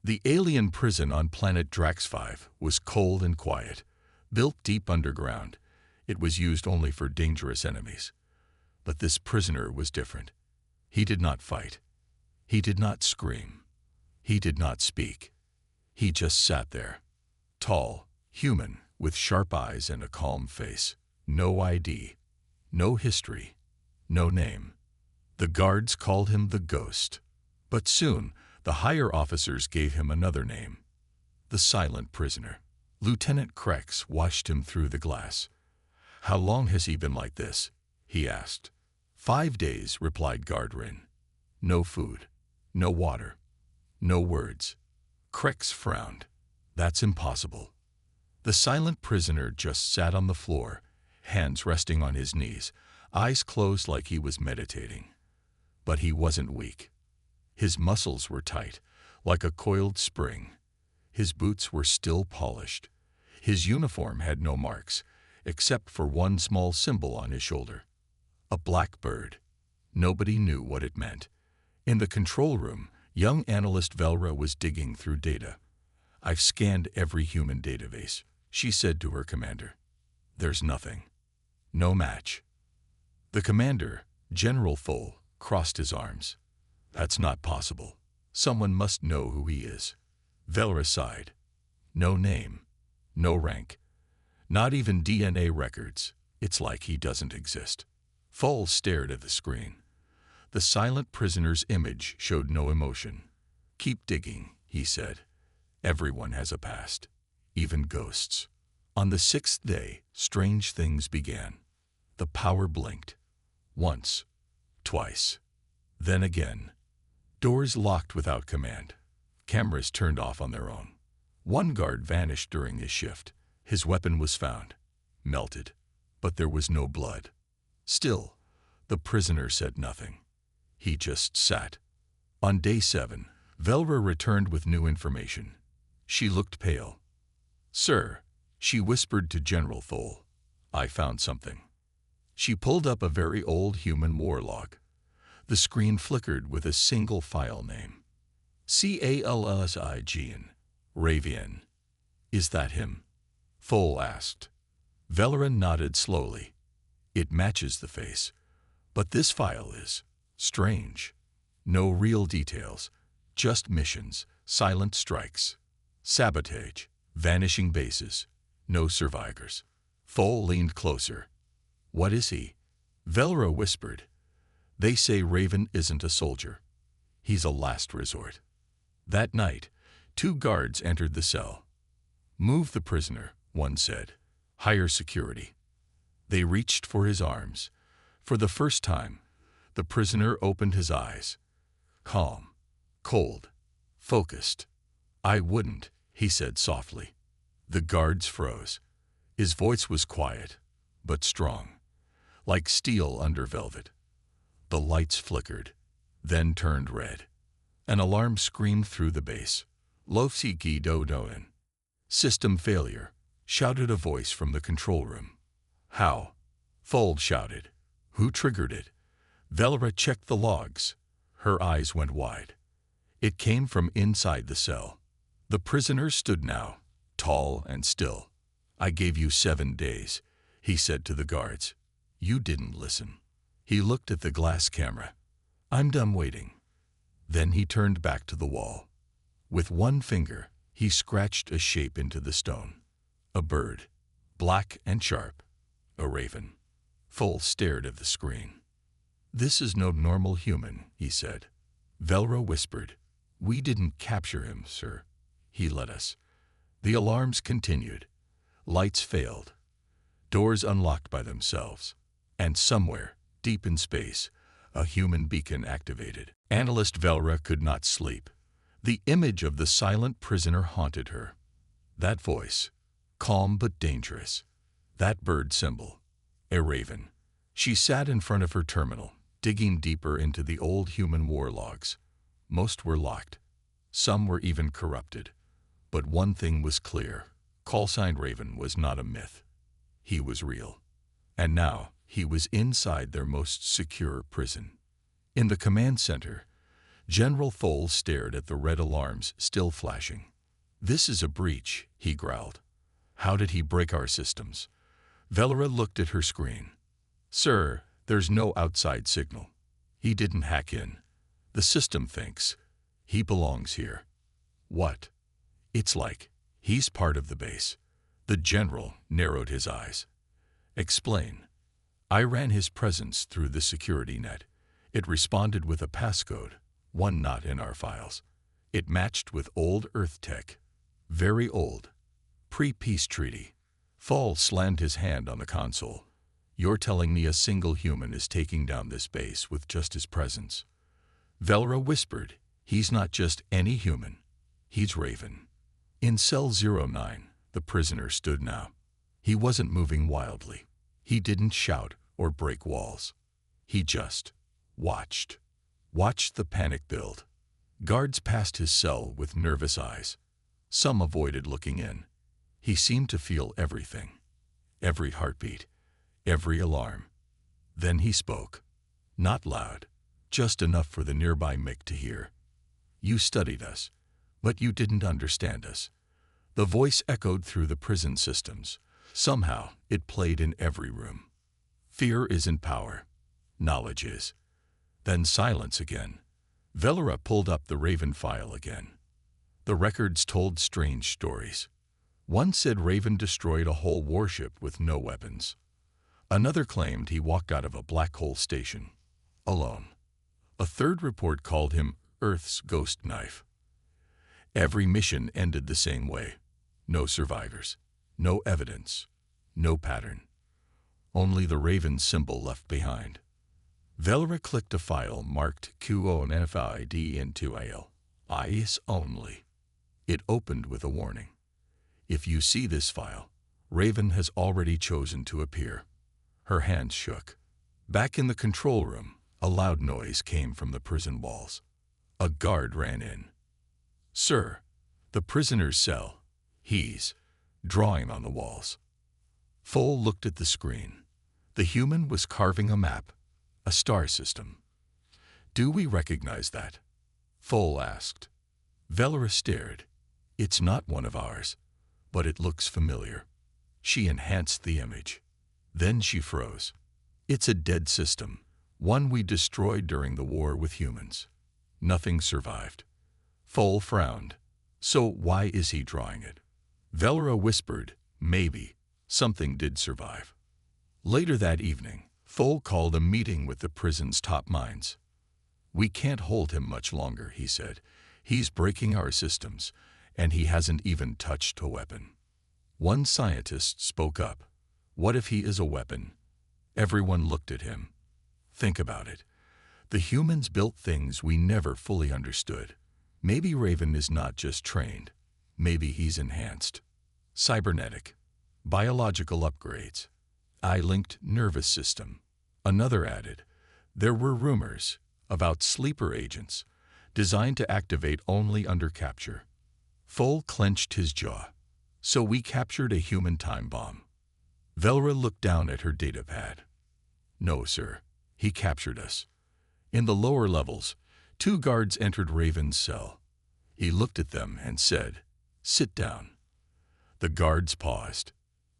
The alien prison on planet Drax 5 was cold and quiet. Built deep underground, it was used only for dangerous enemies. But this prisoner was different. He did not fight. He did not scream. He did not speak. He just sat there. Tall, human, with sharp eyes and a calm face. No ID. No history. No name. The guards called him the Ghost. But soon, the higher officers gave him another name. The Silent Prisoner. Lieutenant Krex watched him through the glass. "How long has he been like this?" he asked. 5 days, replied Gardrin. No food. No water. No words. Krex frowned. That's impossible. The silent prisoner just sat on the floor, hands resting on his knees, eyes closed like he was meditating. But he wasn't weak. His muscles were tight, like a coiled spring. His boots were still polished. His uniform had no marks, except for one small symbol on his shoulder. A black bird. Nobody knew what it meant. In the control room, young analyst Velra was digging through data. "I've scanned every human database," she said to her commander. "There's nothing. No match." The commander, General Thole, crossed his arms. "That's not possible. Someone must know who he is." Velra sighed. "No name. No rank. Not even DNA records. It's like he doesn't exist." Thole stared at the screen. The silent prisoner's image showed no emotion. "Keep digging," he said. "Everyone has a past, even ghosts." On the 6th day, strange things began. The power blinked. Once. Twice. Then again. Doors locked without command. Cameras turned off on their own. One guard vanished during his shift. His weapon was found. Melted. But there was no blood. Still, the prisoner said nothing. He just sat. On day 7, Velra returned with new information. She looked pale. "Sir," she whispered to General Thole, "I found something." She pulled up a very old human war log. The screen flickered with a single file name. CALLSIGN. Ravian. "Is that him?" Thole asked. Velra nodded slowly. "It matches the face. But this file is strange. No real details. Just missions, silent strikes, sabotage, vanishing bases. No survivors." Thole leaned closer. "What is he?" Velra whispered. "They say Raven isn't a soldier. He's a last resort." That night, 2 guards entered the cell. "Move the prisoner," one said. "Higher security." They reached for his arms. For the first time, the prisoner opened his eyes. Calm, cold, focused. "I wouldn't," he said softly. The guards froze. His voice was quiet, but strong, like steel under velvet. The lights flickered, then turned red. An alarm screamed through the base. "Lofsi Guido Doen." "System failure," shouted a voice from the control room. "How?" Thole shouted. "Who triggered it?" Velra checked the logs. Her eyes went wide. It came from inside the cell. The prisoner stood now, tall and still. "I gave you 7 days," he said to the guards. "You didn't listen." He looked at the glass camera. "I'm done waiting." Then he turned back to the wall. With one finger, he scratched a shape into the stone. A bird, black and sharp. A raven. Thole stared at the screen. "This is no normal human," he said. Velra whispered. "We didn't capture him, sir. He let us." The alarms continued. Lights failed. Doors unlocked by themselves. And somewhere, deep in space, a human beacon activated. Analyst Velra could not sleep. The image of the silent prisoner haunted her. That voice, calm but dangerous. That bird symbol, a raven. She sat in front of her terminal, digging deeper into the old human war logs. Most were locked. Some were even corrupted. But one thing was clear. CALLSIGN Raven was not a myth. He was real. And now he was inside their most secure prison. In the command center, General Thole stared at the red alarms still flashing. "This is a breach," he growled. "How did he break our systems?" Velora looked at her screen. "Sir, there's no outside signal. He didn't hack in. The system thinks he belongs here." "What?" "It's like he's part of the base." The general narrowed his eyes. "Explain." "I ran his presence through the security net. It responded with a passcode, one not in our files. It matched with old Earth tech. Very old. Pre-peace treaty." Thole slammed his hand on the console. "You're telling me a single human is taking down this base with just his presence?" Velora whispered, "He's not just any human. He's Raven." In cell 09, the prisoner stood now. He wasn't moving wildly. He didn't shout or break walls. He just watched. Watched the panic build. Guards passed his cell with nervous eyes. Some avoided looking in. He seemed to feel everything. Every heartbeat. Every alarm. Then he spoke. Not loud. Just enough for the nearby Mick to hear. "You studied us, but you didn't understand us." The voice echoed through the prison systems. Somehow, it played in every room. "Fear isn't power. Knowledge is." Then silence again. Velora pulled up the Raven file again. The records told strange stories. One said Raven destroyed a whole warship with no weapons. Another claimed he walked out of a black hole station, alone. A third report called him Earth's ghost knife. Every mission ended the same way. No survivors. No evidence. No pattern. Only the Raven symbol left behind. Velora clicked a file marked QONFID into AL. Eyes only. It opened with a warning. "If you see this file, Raven has already chosen to appear." Her hands shook. Back in the control room, a loud noise came from the prison walls. A guard ran in. "Sir, the prisoner's cell. He's drawing on the walls." Thole looked at the screen. The human was carving a map, a star system. "Do we recognize that?" Thole asked. Velora stared. "It's not one of ours, but it looks familiar." She enhanced the image. Then she froze. "It's a dead system, one we destroyed during the war with humans. Nothing survived." Thole frowned. "So why is he drawing it?" Velora whispered, "Maybe something did survive." Later that evening, Thole called a meeting with the prison's top minds. "We can't hold him much longer," he said. "He's breaking our systems, and he hasn't even touched a weapon." One scientist spoke up. "What if he is a weapon?" Everyone looked at him. "Think about it. The humans built things we never fully understood. Maybe Raven is not just trained. Maybe he's enhanced. Cybernetic. Biological upgrades. Eye-linked nervous system." Another added, "There were rumors about sleeper agents designed to activate only under capture." Thole clenched his jaw. "So we captured a human time bomb." Velora looked down at her datapad. "No, sir. He captured us." In the lower levels, 2 guards entered Raven's cell. He looked at them and said, "Sit down." The guards paused.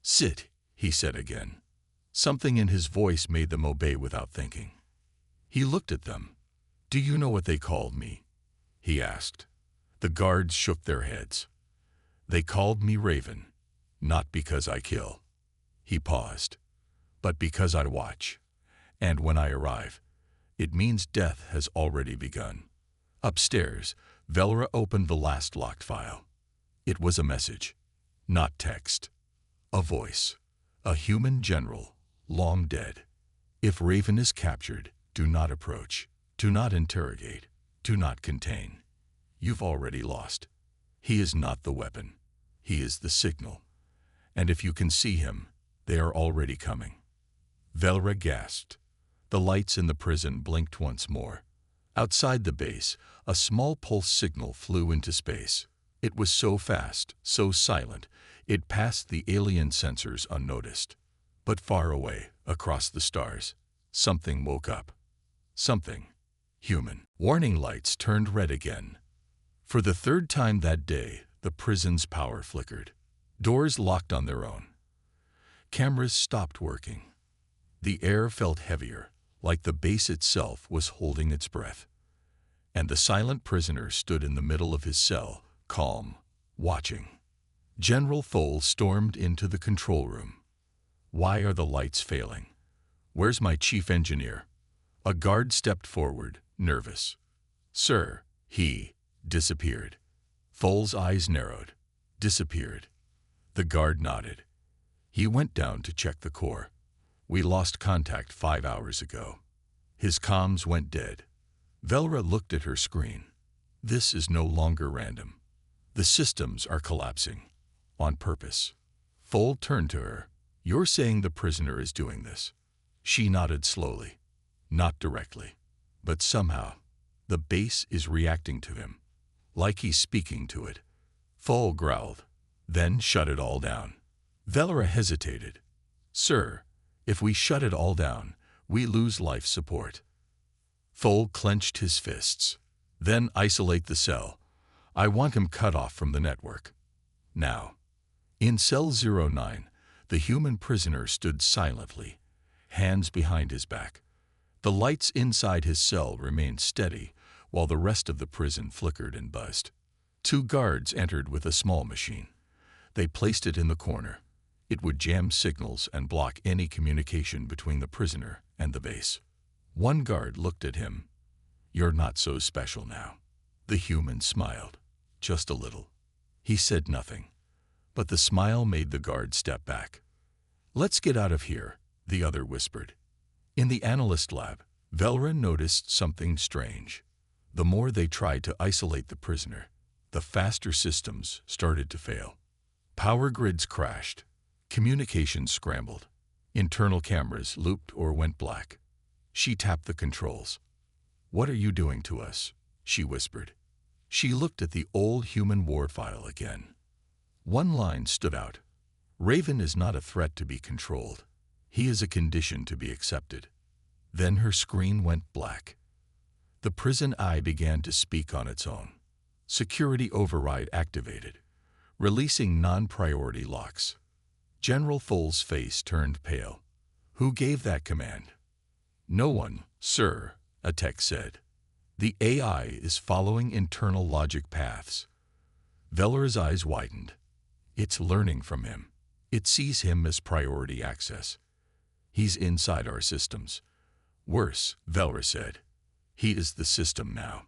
"Sit," he said again. Something in his voice made them obey without thinking. He looked at them. "Do you know what they called me?" he asked. The guards shook their heads. "They called me Raven, not because I kill." He paused. "But because I watch. And when I arrive, it means death has already begun." Upstairs, Velora opened the last locked file. It was a message, not text. A voice. A human general, long dead. "If Raven is captured, do not approach. Do not interrogate. Do not contain. You've already lost. He is not the weapon. He is the signal. And if you can see him, they are already coming." Velora gasped. The lights in the prison blinked once more. Outside the base, a small pulse signal flew into space. It was so fast, so silent, it passed the alien sensors unnoticed. But far away, across the stars, something woke up. Something Human. Warning lights turned red again. For the third time that day, the prison's power flickered. Doors locked on their own. Cameras stopped working. The air felt heavier, like the base itself was holding its breath. And the silent prisoner stood in the middle of his cell, calm, watching. General Thole stormed into the control room. Why are the lights failing? Where's my chief engineer? A guard stepped forward, nervous. Sir, he disappeared. Thole's eyes narrowed. Disappeared. The guard nodded. He went down to check the core. We lost contact 5 hours ago. His comms went dead. Velra looked at her screen. This is no longer random. The systems are collapsing. On purpose. Thole turned to her. You're saying the prisoner is doing this? She nodded slowly. Not directly. But somehow, the base is reacting to him. Like he's speaking to it. Thole growled. Then shut it all down. Velra hesitated. Sir, if we shut it all down, we lose life support. Thole clenched his fists. Then isolate the cell. I want him cut off from the network. Now. In cell 09, the human prisoner stood silently, hands behind his back. The lights inside his cell remained steady, while the rest of the prison flickered and buzzed. 2 guards entered with a small machine. They placed it in the corner. It would jam signals and block any communication between the prisoner and the base. One guard looked at him. You're not so special now. The human smiled. Just a little. He said nothing. But the smile made the guard step back. Let's get out of here, the other whispered. In the analyst lab, Velra noticed something strange. The more they tried to isolate the prisoner, the faster systems started to fail. Power grids crashed. Communications scrambled. Internal cameras looped or went black. She tapped the controls. What are you doing to us? She whispered. She looked at the old human war file again. One line stood out. Raven is not a threat to be controlled. He is a condition to be accepted. Then her screen went black. The prison eye began to speak on its own. Security override activated, releasing non-priority locks. General Thole's face turned pale. Who gave that command? No one, sir, a tech said. The AI is following internal logic paths. Velra's eyes widened. It's learning from him. It sees him as priority access. He's inside our systems. Worse, Velra said. He is the system now.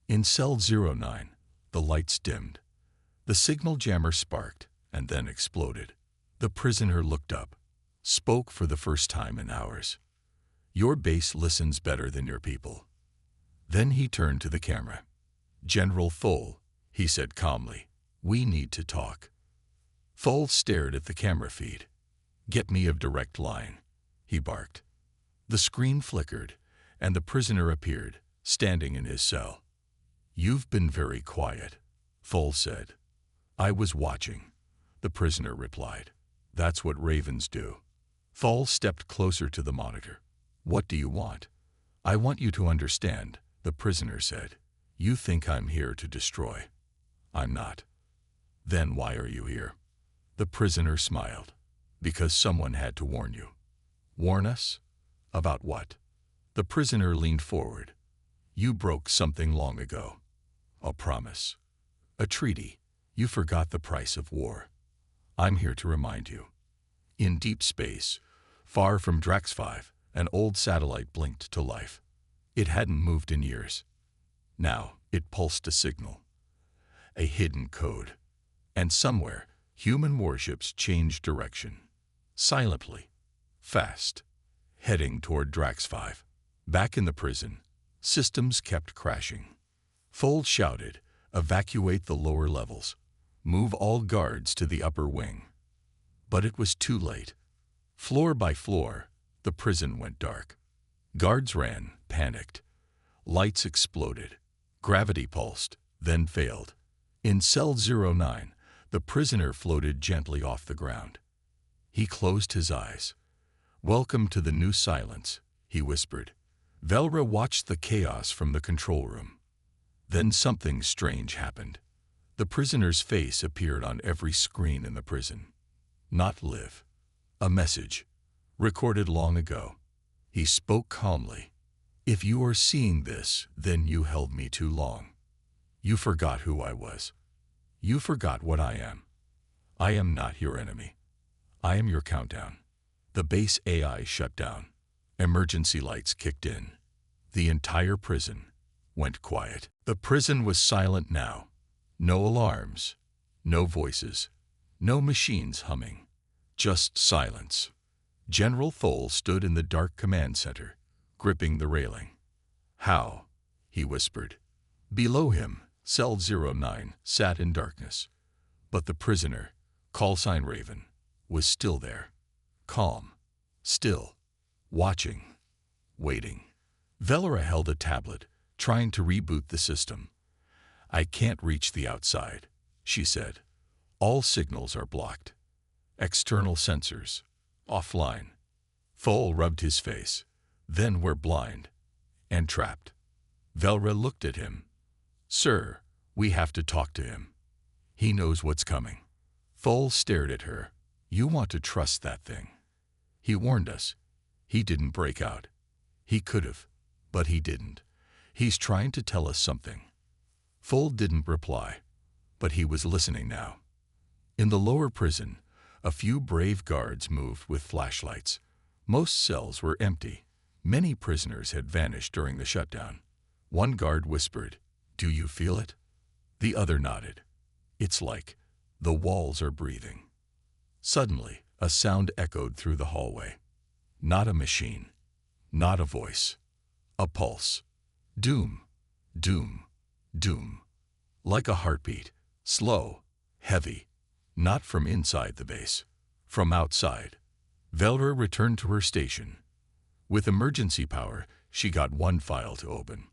In cell 09, the lights dimmed. The signal jammer sparked and then exploded. The prisoner looked up, spoke for the first time in hours. Your base listens better than your people. Then he turned to the camera. General Thole, he said calmly, we need to talk. Thole stared at the camera feed. Get me a direct line, he barked. The screen flickered, and the prisoner appeared, standing in his cell. You've been very quiet, Thole said. I was watching, the prisoner replied. That's what ravens do. Thole stepped closer to the monitor. What do you want? I want you to understand, the prisoner said. You think I'm here to destroy. I'm not. Then why are you here? The prisoner smiled. Because someone had to warn you. Warn us? About what? The prisoner leaned forward. You broke something long ago. A promise. A treaty. You forgot the price of war. I'm here to remind you. In deep space, far from Drax 5, an old satellite blinked to life. It hadn't moved in years. Now, it pulsed a signal. A hidden code. And somewhere, human warships changed direction. Silently. Fast. Heading toward Drax 5. Back in the prison, systems kept crashing. Thole shouted, evacuate the lower levels. Move all guards to the upper wing. But it was too late. Floor by floor, the prison went dark. Guards ran, panicked. Lights exploded. Gravity pulsed, then failed. In cell 09, the prisoner floated gently off the ground. He closed his eyes. Welcome to the new silence, he whispered. Velra watched the chaos from the control room. Then something strange happened. The prisoner's face appeared on every screen in the prison. Not live. A message, recorded long ago. He spoke calmly. If you are seeing this, then you held me too long. You forgot who I was. You forgot what I am. I am not your enemy. I am your countdown. The base AI shut down. Emergency lights kicked in. The entire prison went quiet. The prison was silent now. No alarms, no voices, no machines humming. Just silence. General Thole stood in the dark command center, gripping the railing. How? He whispered. Below him, Cell 09 sat in darkness. But the prisoner, CALLSIGN Raven, was still there. Calm. Still. Watching. Waiting. Velra held a tablet, trying to reboot the system. I can't reach the outside, she said. All signals are blocked. External sensors. Offline. Thole rubbed his face. Then we're blind. And trapped. Velra looked at him. Sir, we have to talk to him. He knows what's coming. Thole stared at her. You want to trust that thing. He warned us. He didn't break out. He could have, but he didn't. He's trying to tell us something. Thole didn't reply, but he was listening now. In the lower prison, a few brave guards moved with flashlights. Most cells were empty. Many prisoners had vanished during the shutdown. One guard whispered, Do you feel it? The other nodded. It's like the walls are breathing. Suddenly, a sound echoed through the hallway. Not a machine. Not a voice. A pulse. Doom. Doom. Doom. Like a heartbeat. Slow. Heavy. Not from inside the base. From outside. Velra returned to her station. With emergency power, she got one file to open.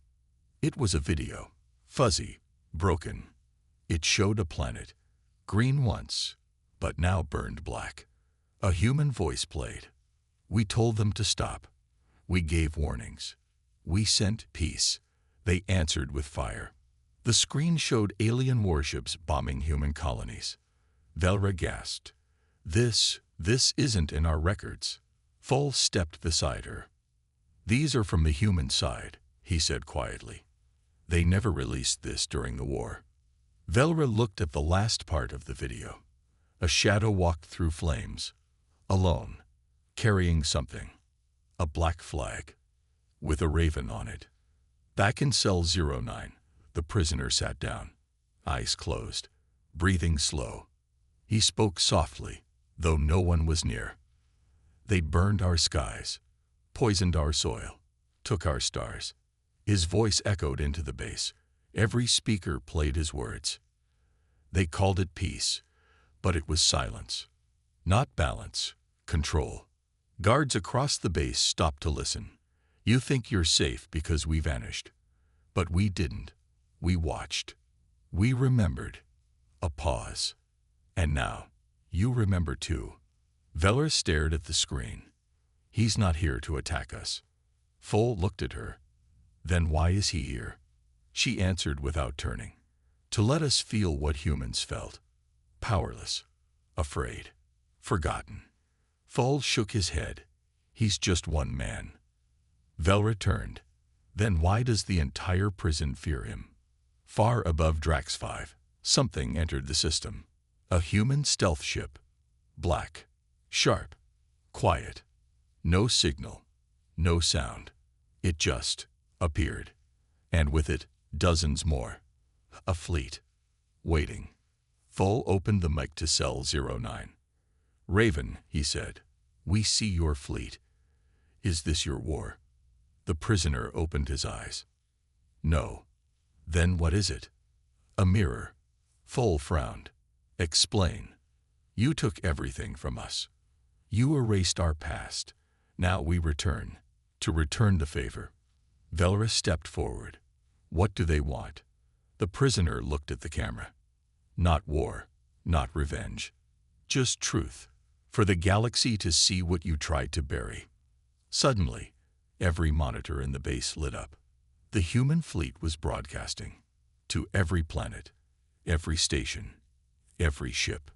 It was a video. Fuzzy. Broken. It showed a planet. Green once, but now burned black. A human voice played. We told them to stop. We gave warnings. We sent peace. They answered with fire. The screen showed alien warships bombing human colonies. Velra gasped. This isn't in our records. Thole stepped beside her. These are from the human side, he said quietly. They never released this during the war. Velra looked at the last part of the video. A shadow walked through flames. Alone. Carrying something. A black flag. With a raven on it. Back in Cell 09, the prisoner sat down. Eyes closed. Breathing slow. He spoke softly, though no one was near. They burned our skies. Poisoned our soil. Took our stars. His voice echoed into the base. Every speaker played his words. They called it peace, but it was silence. Not balance. Control. Guards across the base stopped to listen. You think you're safe because we vanished. But we didn't. We watched. We remembered. A pause. And now, you remember too. Velra stared at the screen. He's not here to attack us. Thole looked at her. Then why is he here? She answered without turning. To let us feel what humans felt. Powerless. Afraid. Forgotten. Thole shook his head. He's just one man. Velra turned. Then why does the entire prison fear him? Far above Drax 5, something entered the system. A human stealth ship. Black. Sharp. Quiet. No signal. No sound. It just appeared. And with it, dozens more. A fleet. Waiting. Thole opened the mic to Cell 09. Raven, he said, we see your fleet. Is this your war? The prisoner opened his eyes. No. Then what is it? A mirror. Thole frowned. Explain. You took everything from us. You erased our past. Now we return. To return the favor. Velra stepped forward. What do they want? The prisoner looked at the camera. Not war. Not revenge. Just truth. For the galaxy to see what you tried to bury. Suddenly, Every monitor in the base lit up. The human fleet was broadcasting to every planet, every station, every ship,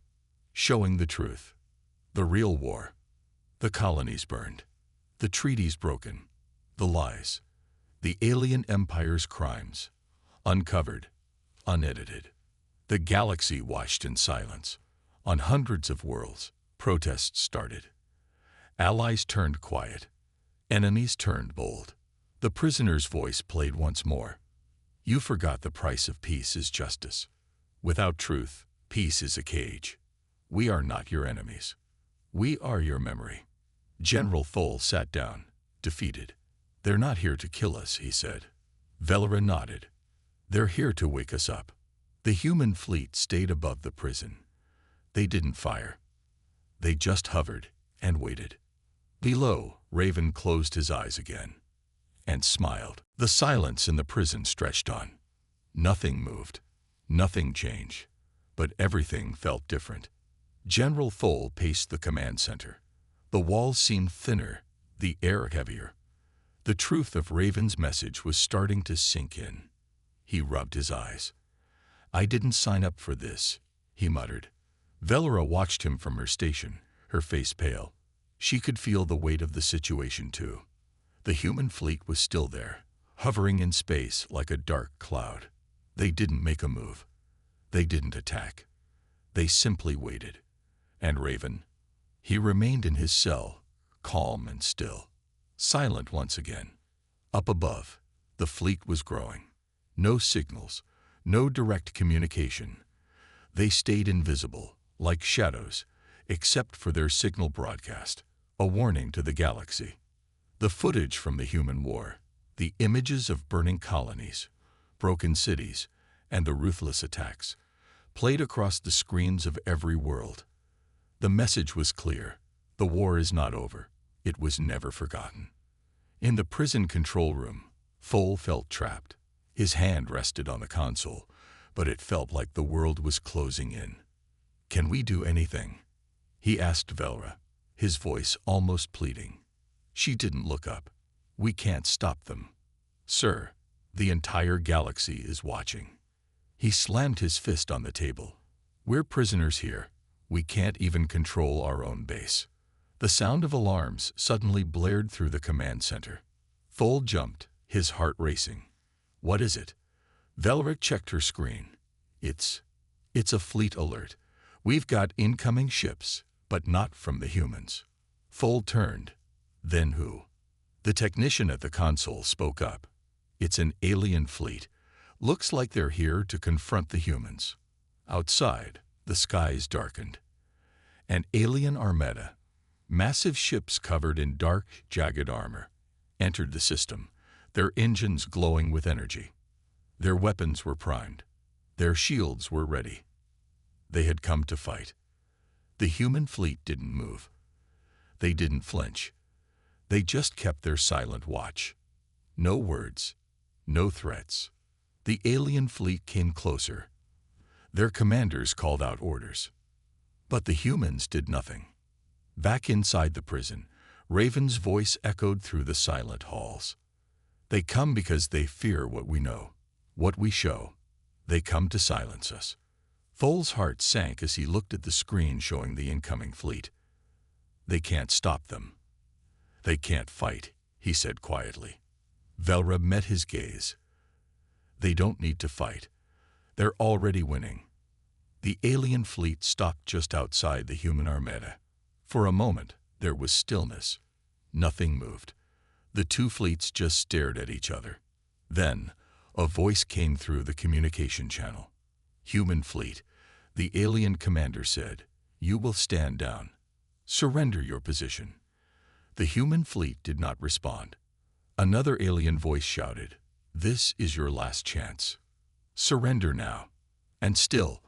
showing the truth, the real war. The colonies burned, the treaties broken, the lies, the alien empire's crimes, uncovered, unedited. The galaxy watched in silence. On hundreds of worlds, protests started. Allies turned quiet. Enemies turned bold. The prisoner's voice played once more. You forgot the price of peace is justice. Without truth, peace is a cage. We are not your enemies. We are your memory. General Thole sat down, defeated. They're not here to kill us, he said. Velra nodded. They're here to wake us up. The human fleet stayed above the prison. They didn't fire. They just hovered and waited. Below, Raven closed his eyes again and smiled. The silence in the prison stretched on. Nothing moved. Nothing changed. But everything felt different. General Thole paced the command center. The walls seemed thinner, the air heavier. The truth of Raven's message was starting to sink in. He rubbed his eyes. I didn't sign up for this, he muttered. Velra watched him from her station, her face pale. She could feel the weight of the situation too. The human fleet was still there, hovering in space like a dark cloud. They didn't make a move. They didn't attack. They simply waited. And Raven? He remained in his cell, calm and still, silent once again. Up above, the fleet was growing. No signals, no direct communication. They stayed invisible, like shadows, except for their signal broadcast, a warning to the galaxy. The footage from the human war, the images of burning colonies, broken cities, and the ruthless attacks, played across the screens of every world. The message was clear. The war is not over. It was never forgotten. In the prison control room, Thole felt trapped. His hand rested on the console, but it felt like the world was closing in. Can we do anything? He asked Velra, his voice almost pleading. She didn't look up. We can't stop them. Sir, the entire galaxy is watching. He slammed his fist on the table. We're prisoners here. We can't even control our own base. The sound of alarms suddenly blared through the command center. Thole jumped, his heart racing. What is it? Velra checked her screen. It's a fleet alert. We've got incoming ships, but not from the humans. Thole turned. Then who? The technician at the console spoke up. It's an alien fleet. Looks like they're here to confront the humans. Outside, the skies darkened. An alien armada, massive ships covered in dark, jagged armor, entered the system, their engines glowing with energy. Their weapons were primed. Their shields were ready. They had come to fight. The human fleet didn't move. They didn't flinch. They just kept their silent watch. No words, no threats. The alien fleet came closer. Their commanders called out orders. But the humans did nothing. Back inside the prison, Raven's voice echoed through the silent halls. They come because they fear what we know, what we show. They come to silence us. Thole's heart sank as he looked at the screen showing the incoming fleet. They can't stop them. They can't fight, he said quietly. Velra met his gaze. They don't need to fight. They're already winning. The alien fleet stopped just outside the human armada. For a moment, there was stillness. Nothing moved. The two fleets just stared at each other. Then, a voice came through the communication channel. Human fleet, the alien commander said, you will stand down. Surrender your position. The human fleet did not respond. Another alien voice shouted, this is your last chance. Surrender now. And still,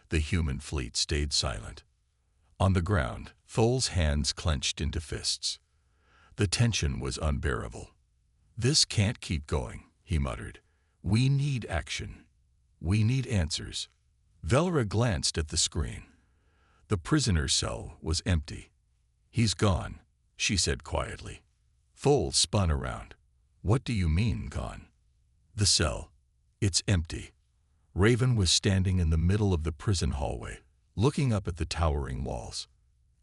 the human fleet stayed silent. On the ground, Thole's hands clenched into fists. The tension was unbearable. This can't keep going, he muttered. We need action. We need answers. Velra glanced at the screen. The prisoner's cell was empty. He's gone, she said quietly. Thole spun around. What do you mean, gone? The cell. It's empty. Raven was standing in the middle of the prison hallway, looking up at the towering walls.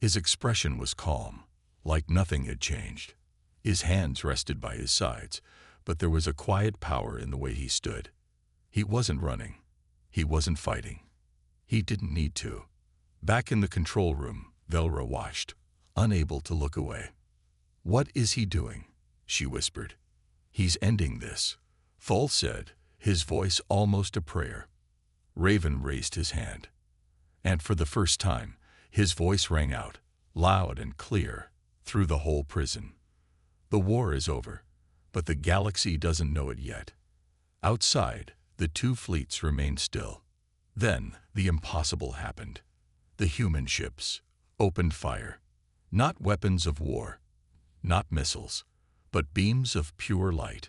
His expression was calm, like nothing had changed. His hands rested by his sides, but there was a quiet power in the way he stood. He wasn't running. He wasn't fighting. He didn't need to. Back in the control room, Velra watched, unable to look away. What is he doing? She whispered. He's ending this, Thole said, his voice almost a prayer. Raven raised his hand. And for the first time, his voice rang out, loud and clear, through the whole prison. The war is over, but the galaxy doesn't know it yet. Outside, the two fleets remained still. Then, the impossible happened. The human ships opened fire. Not weapons of war, not missiles, but beams of pure light.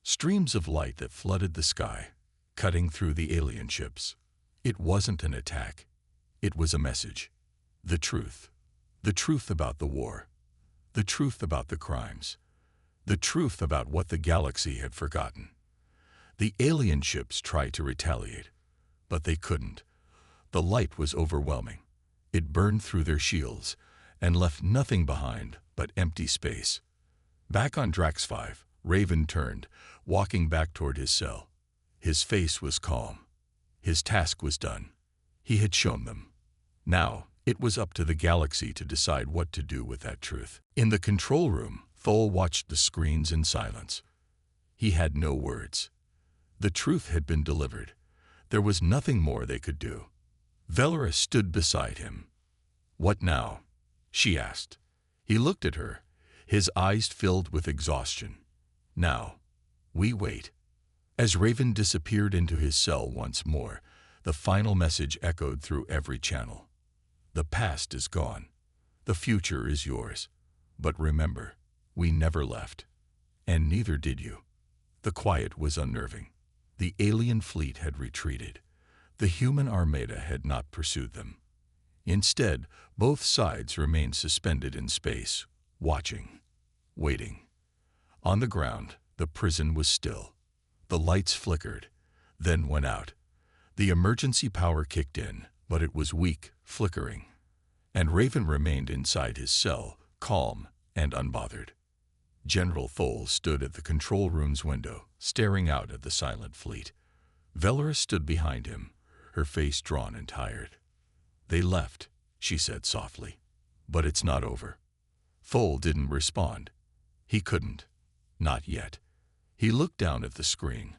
Streams of light that flooded the sky, cutting through the alien ships. It wasn't an attack. It was a message. The truth. The truth about the war. The truth about the crimes. The truth about what the galaxy had forgotten. The alien ships tried to retaliate, but they couldn't. The light was overwhelming. It burned through their shields and left nothing behind but empty space. Back on Drax 5, Raven turned, walking back toward his cell. His face was calm. His task was done. He had shown them. Now, it was up to the galaxy to decide what to do with that truth. In the control room, Thole watched the screens in silence. He had no words. The truth had been delivered. There was nothing more they could do. Velra stood beside him. What now? She asked. He looked at her, his eyes filled with exhaustion. Now, we wait. As Raven disappeared into his cell once more, the final message echoed through every channel. The past is gone. The future is yours. But remember, we never left. And neither did you. The quiet was unnerving. The alien fleet had retreated. The human armada had not pursued them. Instead, both sides remained suspended in space, watching, waiting. On the ground, the prison was still. The lights flickered, then went out. The emergency power kicked in, but it was weak, flickering. And Raven remained inside his cell, calm and unbothered. General Thole stood at the control room's window, staring out at the silent fleet. Velra stood behind him, her face drawn and tired. They left, she said softly. But it's not over. Thole didn't respond. He couldn't. Not yet. He looked down at the screen,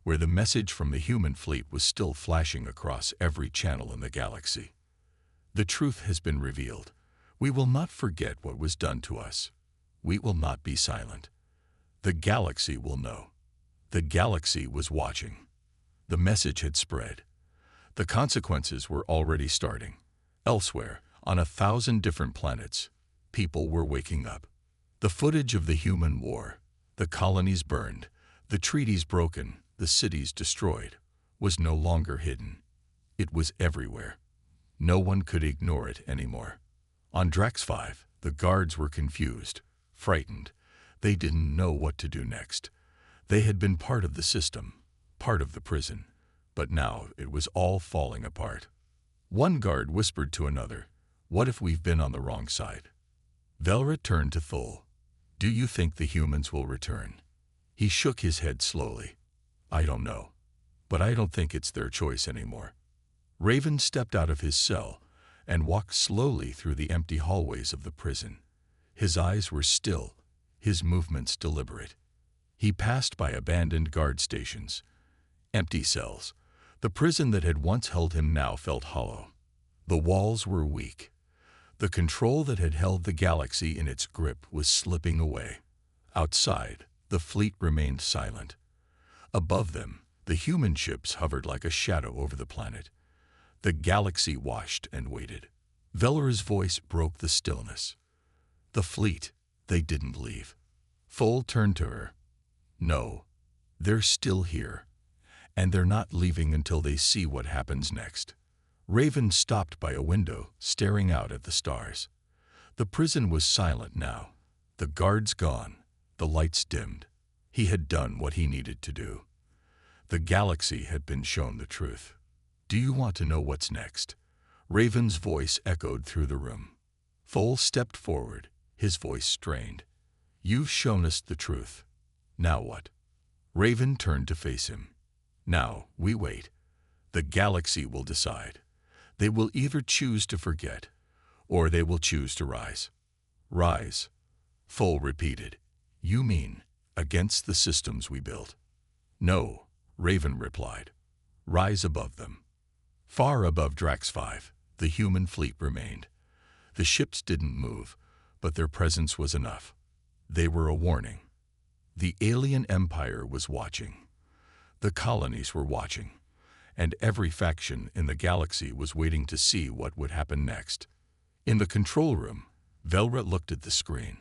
where the message from the human fleet was still flashing across every channel in the galaxy. The truth has been revealed. We will not forget what was done to us. We will not be silent. The galaxy will know. The galaxy was watching. The message had spread. The consequences were already starting. Elsewhere, on 1,000 different planets, people were waking up. The footage of the human war, the colonies burned, the treaties broken, the cities destroyed, was no longer hidden. It was everywhere. No one could ignore it anymore. On Drax 5, the guards were confused, frightened. They didn't know what to do next. They had been part of the system, part of the prison, but now it was all falling apart. One guard whispered to another, "What if we've been on the wrong side?" Velra turned to Thole. "Do you think the humans will return?" He shook his head slowly. "I don't know, but I don't think it's their choice anymore." Raven stepped out of his cell and walked slowly through the empty hallways of the prison. His eyes were still, his movements deliberate. He passed by abandoned guard stations, empty cells. The prison that had once held him now felt hollow. The walls were weak. The control that had held the galaxy in its grip was slipping away. Outside, the fleet remained silent. Above them, the human ships hovered like a shadow over the planet. The galaxy watched and waited. Velra's voice broke the stillness. "The fleet, they didn't leave." Thole turned to her. "No, they're still here. And they're not leaving until they see what happens next." Raven stopped by a window, staring out at the stars. The prison was silent now. The guards gone. The lights dimmed. He had done what he needed to do. The galaxy had been shown the truth. Do you want to know what's next? Raven's voice echoed through the room. Thol stepped forward, his voice strained. You've shown us the truth. Now what? Raven turned to face him. Now, we wait. The galaxy will decide. They will either choose to forget, or they will choose to rise. Rise, Thol repeated. You mean, against the systems we built? No, Raven replied. Rise above them. Far above Drax 5, the human fleet remained. The ships didn't move, but their presence was enough. They were a warning. The alien empire was watching. The colonies were watching. And every faction in the galaxy was waiting to see what would happen next. In the control room, Velra looked at the screen.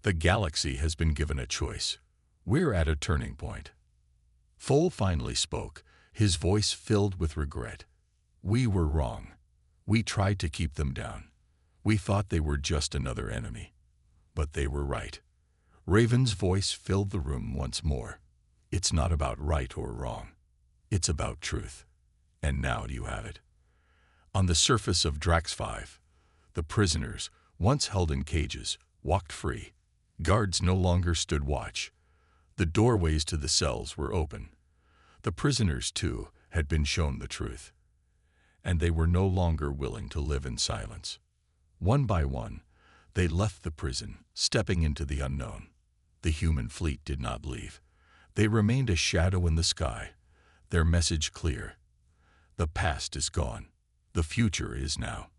The galaxy has been given a choice. We're at a turning point. Thol finally spoke, his voice filled with regret. We were wrong. We tried to keep them down. We thought they were just another enemy. But they were right. Raven's voice filled the room once more. It's not about right or wrong. It's about truth. And now you have it. On the surface of Drax 5, the prisoners, once held in cages, walked free. Guards no longer stood watch. The doorways to the cells were open. The prisoners, too, had been shown the truth. And they were no longer willing to live in silence. One by one, they left the prison, stepping into the unknown. The human fleet did not leave. They remained a shadow in the sky, their message clear. The past is gone. The future is now.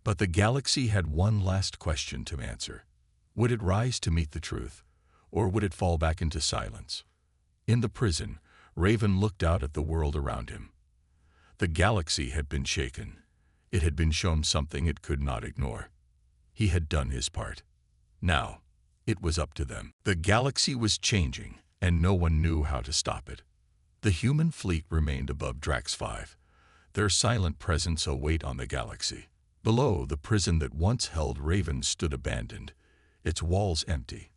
But the galaxy had one last question to answer. Would it rise to meet the truth, or would it fall back into silence? In the prison, Raven looked out at the world around him. The galaxy had been shaken. It had been shown something it could not ignore. He had done his part. Now, it was up to them. The galaxy was changing, and no one knew how to stop it. The human fleet remained above Drax 5, their silent presence a weight on the galaxy. Below, the prison that once held Raven stood abandoned, its walls empty.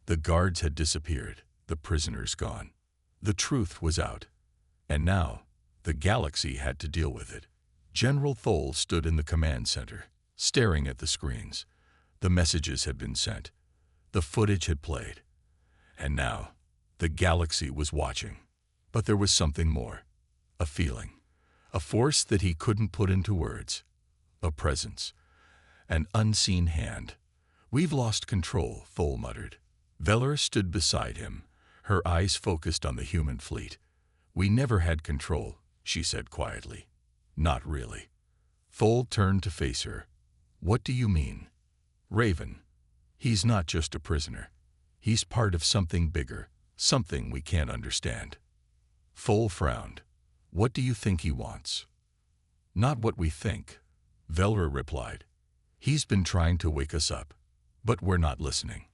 The guards had disappeared, the prisoners gone. The truth was out. And now, the galaxy had to deal with it. General Thol stood in the command center, staring at the screens. The messages had been sent. The footage had played. And now, the galaxy was watching. But there was something more. A feeling. A force that he couldn't put into words. A presence. An unseen hand. We've lost control, Thol muttered. Velra stood beside him, her eyes focused on the human fleet. We never had control, she said quietly. Not really. Thol turned to face her. What do you mean? Raven. He's not just a prisoner. He's part of something bigger, something we can't understand. Thol frowned. What do you think he wants? Not what we think, Velra replied. He's been trying to wake us up, but we're not listening.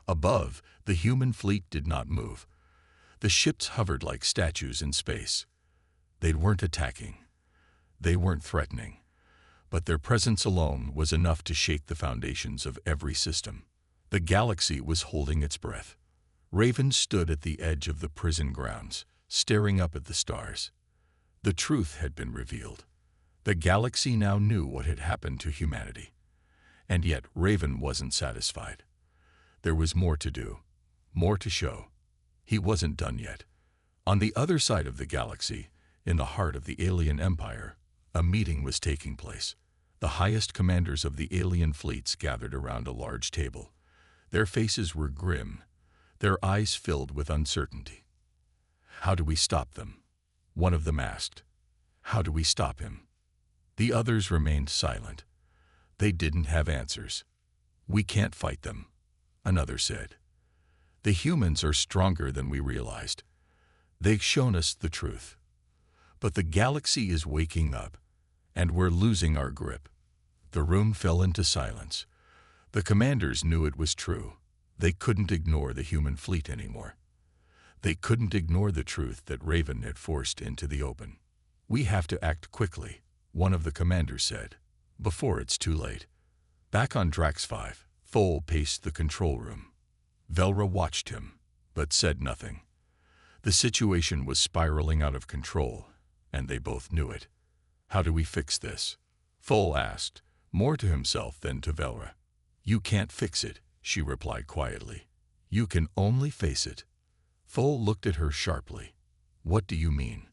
Above, the human fleet did not move. The ships hovered like statues in space. They weren't attacking. They weren't threatening. But their presence alone was enough to shake the foundations of every system. The galaxy was holding its breath. Raven stood at the edge of the prison grounds, staring up at the stars. The truth had been revealed. The galaxy now knew what had happened to humanity. And yet Raven wasn't satisfied. There was more to do, more to show. He wasn't done yet. On the other side of the galaxy, in the heart of the alien empire, a meeting was taking place. The highest commanders of the alien fleets gathered around a large table. Their faces were grim, their eyes filled with uncertainty. How do we stop them? One of them asked. How do we stop him? The others remained silent. They didn't have answers. We can't fight them, another said. The humans are stronger than we realized. They've shown us the truth. But the galaxy is waking up, and we're losing our grip. The room fell into silence. The commanders knew it was true. They couldn't ignore the human fleet anymore. They couldn't ignore the truth that Raven had forced into the open. We have to act quickly, one of the commanders said, before it's too late. Back on Drax 5, Thol paced the control room. Velra watched him, but said nothing. The situation was spiraling out of control, and they both knew it. "How do we fix this?" Thol asked, more to himself than to Velra. "You can't fix it," she replied quietly. "You can only face it." Thol looked at her sharply. "What do you mean?"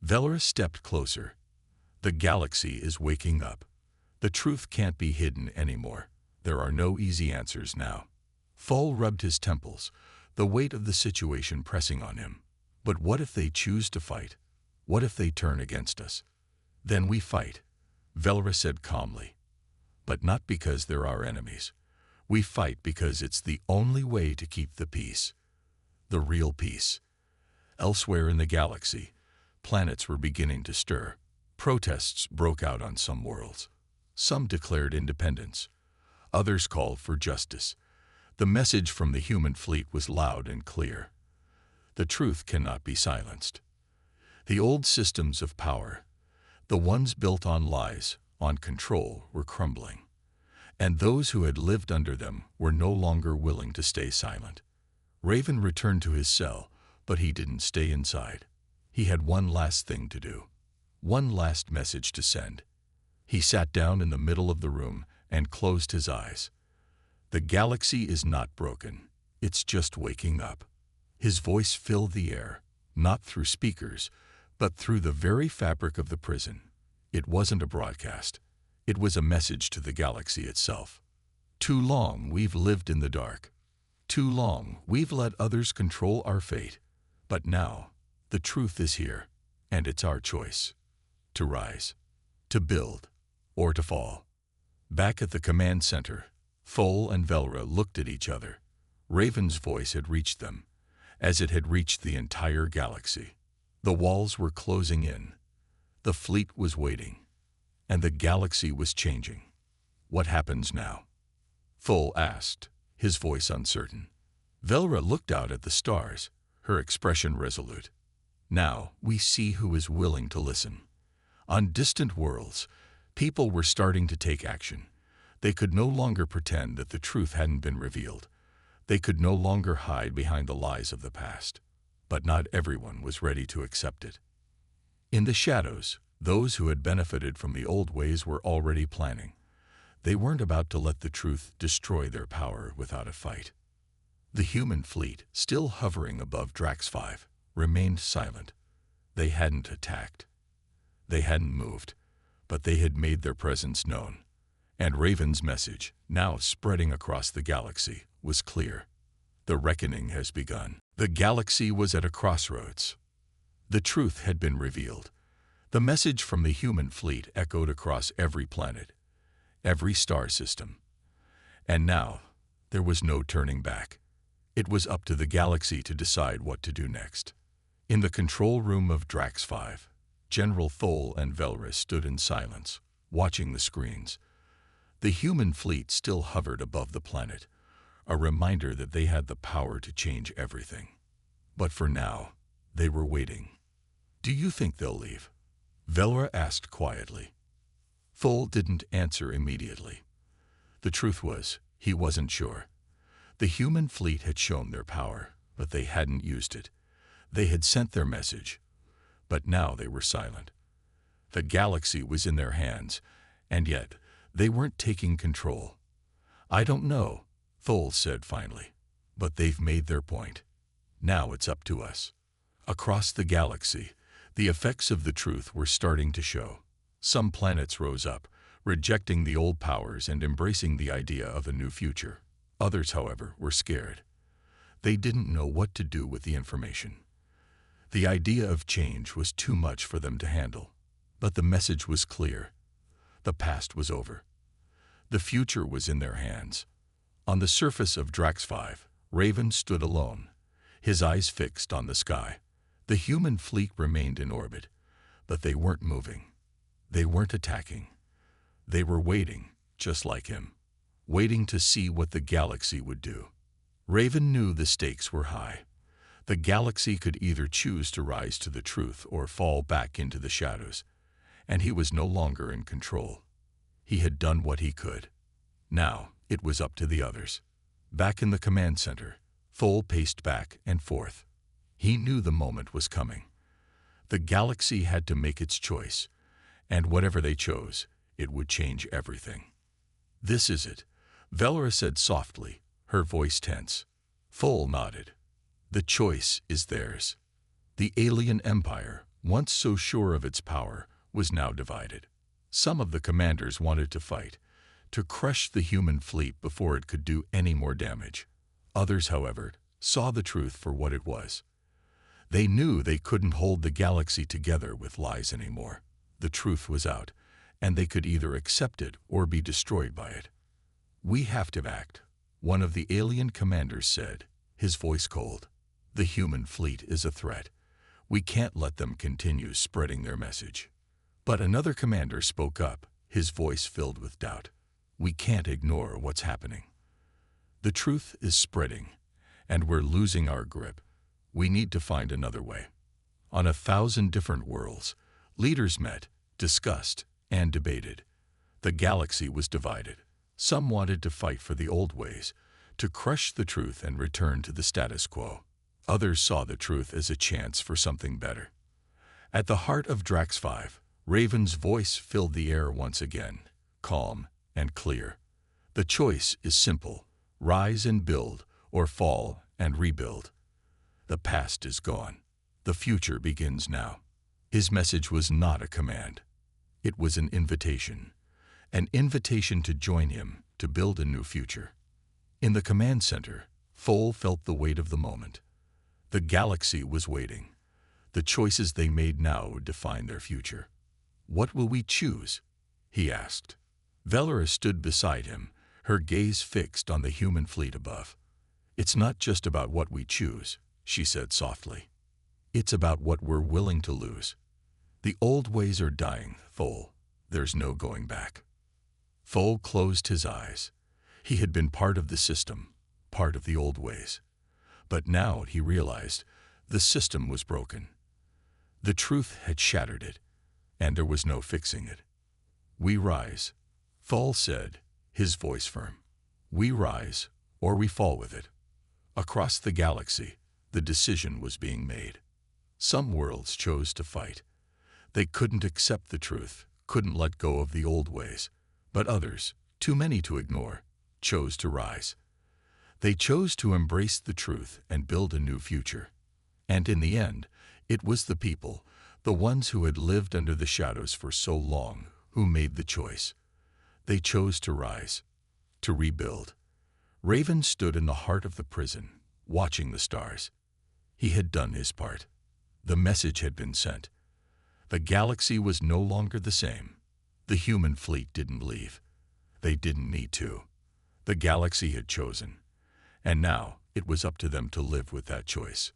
Velra stepped closer. "The galaxy is waking up. The truth can't be hidden anymore. There are no easy answers now." Thol rubbed his temples, the weight of the situation pressing on him. "But what if they choose to fight? What if they turn against us?" "Then we fight," Velra said calmly. "But not because they're our enemies. We fight because it's the only way to keep the peace. The real peace." Elsewhere in the galaxy, planets were beginning to stir. Protests broke out on some worlds. Some declared independence. Others called for justice. The message from the human fleet was loud and clear. The truth cannot be silenced. The old systems of power, the ones built on lies, on control, were crumbling. And those who had lived under them were no longer willing to stay silent. Raven returned to his cell, but he didn't stay inside. He had one last thing to do. One last message to send. He sat down in the middle of the room and closed his eyes. "The galaxy is not broken. It's just waking up." His voice filled the air, not through speakers, but through the very fabric of the prison. It wasn't a broadcast. It was a message to the galaxy itself. "Too long we've lived in the dark. Too long we've let others control our fate. But now, the truth is here, and it's our choice. To rise, to build, or to fall." Back at the command center, Thol and Velra looked at each other. Raven's voice had reached them, as it had reached the entire galaxy. The walls were closing in. The fleet was waiting. And the galaxy was changing. "What happens now?" Thol asked, his voice uncertain. Velra looked out at the stars, her expression resolute. "Now we see who is willing to listen." On distant worlds, people were starting to take action. They could no longer pretend that the truth hadn't been revealed. They could no longer hide behind the lies of the past. But not everyone was ready to accept it. In the shadows, those who had benefited from the old ways were already planning. They weren't about to let the truth destroy their power without a fight. The human fleet, still hovering above Drax 5, remained silent. They hadn't attacked. They hadn't moved, but they had made their presence known. And Raven's message, now spreading across the galaxy, was clear. The reckoning has begun. The galaxy was at a crossroads. The truth had been revealed. The message from the human fleet echoed across every planet, every star system. And now, there was no turning back. It was up to the galaxy to decide what to do next. In the control room of Drax 5, General Thol and Velra stood in silence, watching the screens. The human fleet still hovered above the planet, a reminder that they had the power to change everything. But for now, they were waiting. "Do you think they'll leave?" Velra asked quietly. Thol didn't answer immediately. The truth was, he wasn't sure. The human fleet had shown their power, but they hadn't used it. They had sent their message, but now they were silent. The galaxy was in their hands, and yet they weren't taking control. "I don't know," Thol said finally, "but they've made their point. Now it's up to us." Across the galaxy, the effects of the truth were starting to show. Some planets rose up, rejecting the old powers and embracing the idea of a new future. Others, however, were scared. They didn't know what to do with the information. The idea of change was too much for them to handle. But the message was clear. The past was over. The future was in their hands. On the surface of Drax 5, Raven stood alone, his eyes fixed on the sky. The human fleet remained in orbit, but they weren't moving. They weren't attacking. They were waiting, just like him, waiting to see what the galaxy would do. Raven knew the stakes were high. The galaxy could either choose to rise to the truth or fall back into the shadows, and he was no longer in control. He had done what he could. Now it was up to the others. Back in the command center, Thole paced back and forth. He knew the moment was coming. The galaxy had to make its choice, and whatever they chose, it would change everything. "This is it," Velora said softly, her voice tense. Thole nodded. "The choice is theirs." The alien empire, once so sure of its power, was now divided. Some of the commanders wanted to fight, to crush the human fleet before it could do any more damage. Others, however, saw the truth for what it was. They knew they couldn't hold the galaxy together with lies anymore. The truth was out, and they could either accept it or be destroyed by it. "We have to act," one of the alien commanders said, his voice cold. "The human fleet is a threat. We can't let them continue spreading their message." But another commander spoke up, his voice filled with doubt. "We can't ignore what's happening. The truth is spreading, and we're losing our grip. We need to find another way." On 1,000 different worlds, leaders met, discussed, and debated. The galaxy was divided. Some wanted to fight for the old ways, to crush the truth and return to the status quo. Others saw the truth as a chance for something better. At the heart of Drax 5, Raven's voice filled the air once again, calm and clear. "The choice is simple: rise and build, or fall and rebuild. The past is gone. The future begins now." His message was not a command. It was an invitation to join him, to build a new future. In the command center, Thole felt the weight of the moment. The galaxy was waiting. The choices they made now would define their future. "What will we choose?" he asked. Velora stood beside him, her gaze fixed on the human fleet above. "It's not just about what we choose," she said softly. "It's about what we're willing to lose. The old ways are dying, Thole. There's no going back." Thole closed his eyes. He had been part of the system, part of the old ways. But now he realized the system was broken. The truth had shattered it, and there was no fixing it. "We rise," Thole said, his voice firm. "We rise, or we fall with it." Across the galaxy, the decision was being made. Some worlds chose to fight. They couldn't accept the truth, couldn't let go of the old ways. But others, too many to ignore, chose to rise. They chose to embrace the truth and build a new future. And in the end, it was the people, the ones who had lived under the shadows for so long, who made the choice. They chose to rise, to rebuild. Raven stood in the heart of the prison, watching the stars. He had done his part. The message had been sent. The galaxy was no longer the same. The human fleet didn't leave. They didn't need to. The galaxy had chosen. And now it was up to them to live with that choice.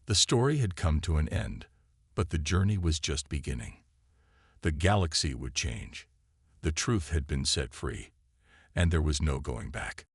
The story had come to an end, but the journey was just beginning. The galaxy would change. The truth had been set free, and there was no going back.